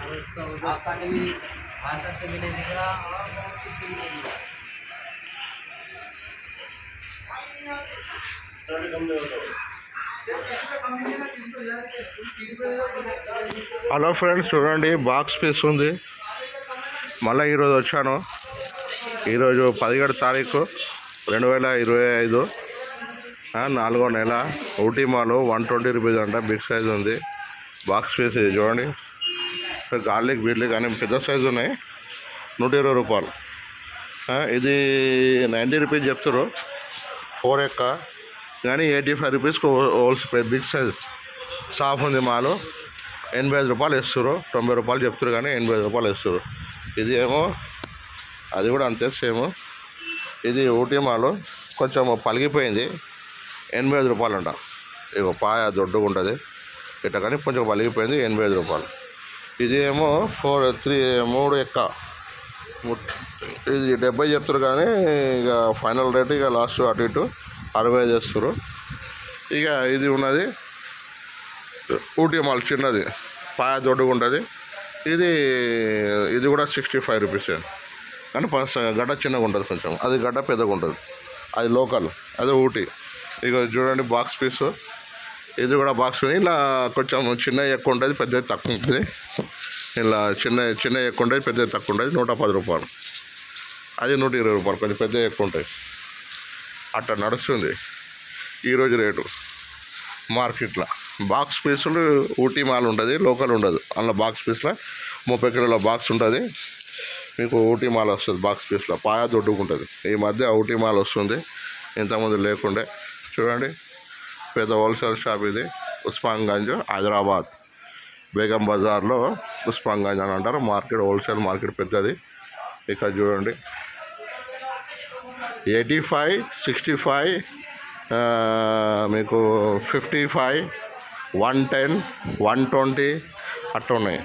आशा के भी आशा से मिले दिख रहा और बहुत सी चीज़ मिलेगी। హలో ఫ్రెండ్స్, చూడండి బాక్స్ పీస్ ఉంది. మళ్ళీ ఈరోజు వచ్చాను. ఈరోజు 17 తారీఖు 2025, 4వ నెల. ఊటీ మాల్ 120 రూపీస్ అంట. బిగ్ సైజ్ ఉంది. బాక్స్ పీస్ ఇది చూడండి. గార్లిక్ బీర్లిక్ కానీ పెద్ద సైజు ఉన్నాయి. 120 రూపాయలు. ఇది 90 రూపీస్ చెప్తారు 4 ఎక్క, కానీ 85 రూపీస్కి హోల్సేల్ బిగ్ సైజ్ సాఫ్ ఉంది. మాలు 85 రూపాయలు ఇస్తారు. 90 రూపాయలు చెప్తారు కానీ 85 రూపాయలు ఇస్తారు. ఇది ఏమో అది కూడా అంతే సేమ్. ఇది ఊటీ మాలు కొంచెం పలిగిపోయింది. 85 రూపాయలు అంట. ఇగో పాయ దొడ్డుగా ఉంటుంది ఇట్లా, కానీ కొంచెం పలిగిపోయింది. 85 రూపాయలు. ఇది ఏమో 3 ఎక్క. ఇది 70 చెప్తారు కానీ ఇక ఫైనల్ రేట్ ఇక లాస్ట్ అటు ఇటు 65 చేస్తారు. ఇక ఇది ఉన్నది ఊటీ మాల్ చిన్నది, పాయ దొడ్డుగా ఉంటుంది. ఇది కూడా 65 రూపీస్, కానీ గడ్డ చిన్నగా ఉంటుంది కొంచెం. అది గడ్డ పెద్దగా ఉంటుంది. అది లోకల్, అదే ఊటీ. ఇక చూడండి బాక్స్ పీసు. ఇది కూడా బాక్స్. ఇలా కొంచెం చిన్న ఎక్కువ ఉంటుంది, పెద్దది తక్కువ ఉంటుంది. ఇలా చిన్న ఎక్కువ ఉంటుంది, పెద్దది తక్కువ ఉంటుంది. 110 రూపాయలు. అది 120 రూపాయలు. కొంచెం పెద్ద ఎక్కువ ఉంటాయి. అట్లా నడుస్తుంది ఈరోజు రేటు మార్కెట్లో. బాక్స్ పీసులు ఊటీ మాల్ ఉంటుంది, లోకల్ ఉండదు. అందులో బాక్స్ పీస్లో 30 కిలోల బాక్స్ ఉంటుంది. మీకు ఊటీ మాల్ వస్తుంది బాక్స్ పీస్లో. పాయ దొడ్డుకుంటుంది. ఈ మధ్య ఊటీ మాల్ వస్తుంది, ఇంతకుముందు లేకుండే. చూడండి పెద్ద హోల్సేల్ షాప్ ఇది. ఉస్మాన్గంజ్, హైదరాబాద్ బేగం బజార్లో ఉస్మాన్గంజ్ అని అంటారు. మార్కెట్ హోల్సేల్ మార్కెట్ పెద్దది. ఇక్కడ చూడండి 85, 65, మీకు 55, 110, 120 అట్లా ఉన్నాయి.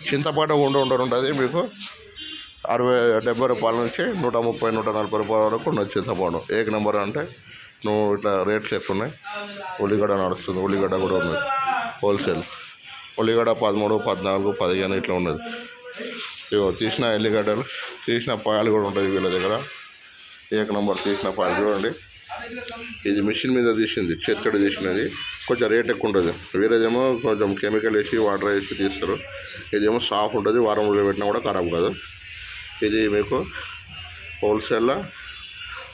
చింతపండు ఉంటుంది మీకు 60-70 రూపాయల నుంచి 130, 140 రూపాయల వరకు ఉన్నది చింతపండు. ఏక నెంబర్ అంటే నువ్వు ఇట్లా రేట్లు ఎక్కువ ఉన్నాయి. ఉల్లిగడ్డ నడుస్తుంది. ఉల్లిగడ్డ కూడా ఉన్నది హోల్సేల్. ఉల్లిగడ్డ 13, 14, 15 ఇట్లా ఉన్నది. ఇగో తీసిన ఎల్లిగడ్డలు, తీసిన పాయలు కూడా ఉంటుంది వీళ్ళ దగ్గర. ఏక నెంబర్ తీసిన పాయలు చూడండి. ఇది మిషన్ మీద తీసింది, చేత్తడి తీసినది. కొంచెం రేట్ ఎక్కువ ఉంటుంది. వేరేదేమో కొంచెం కెమికల్ వేసి వాటర్ వేసి తీస్తారు. ఇదేమో సాఫ్ ఉంటుంది, వారం రోజులు పెట్టినా కూడా ఖరాబ్ కాదు. ఇది మీకు హోల్సేల్లో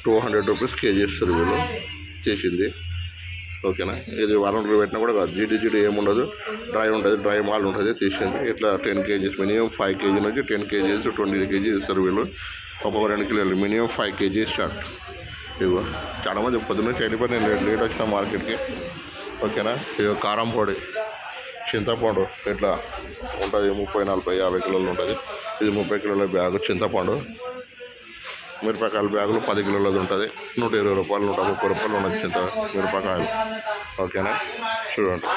200 రూపీస్ కేజీ ఇస్తారు వీళ్ళు చేసింది. ఓకేనా. ఇది వారం రోజులు పెట్టినా కూడా కాదు. జిడి ఏముండదు, డ్రై ఉంటుంది. డ్రై మాల్ ఉంటుంది తీసింది. ఇట్లా 10 కేజీస్ మినిమం 5 కేజీ నుంచి 10 కేజీస్ 20 కేజీ ఇస్తారు వీళ్ళు. ఒక్కొక్క 2 కిలోలు మినిమం 5 కేజీ స్టార్ట్. ఇగో చాలామంది పొద్దున్న నుంచి వెళ్ళిపోయి నేను లేట్ వచ్చిన మార్కెట్కి. ఓకేనా. ఇగో కారం పొడి, చింతపండు ఇట్లా ఉంటుంది. 30, 40, 50 కిలోలు ఉంటుంది. ఇది 30 కిలోల బ్యాగు చింతపండు. మిరపకాయల బ్యాగులు 10 కిలోలది ఉంటుంది. 120 రూపాయలు, 130 రూపాయలు ఉన్నది మిరపకాయలు. ఓకేనా. చూడండి.